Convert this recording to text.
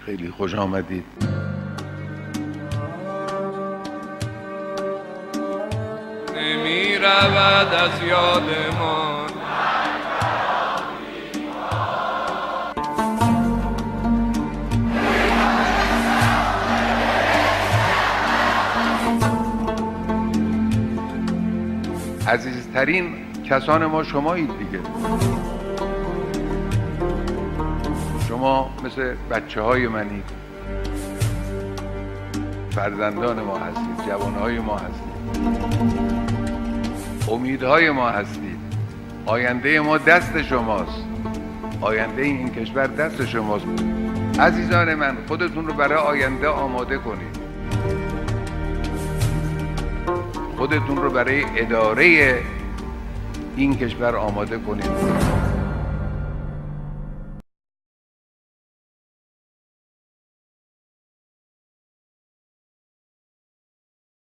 خیلی خوش آمدید. نمی رود از یادمان عزیزترین کسان ما شمایید دیگه. شما مثل بچه های منید، فرزندان ما هستید، جوانهای ما هستید، امیدهای ما هستید. آینده ما دست شماست، آینده این کشور دست شماست. عزیزان من، خودتون رو برای آینده آماده کنید، خودتون رو برای اداره این کشور آماده کنید.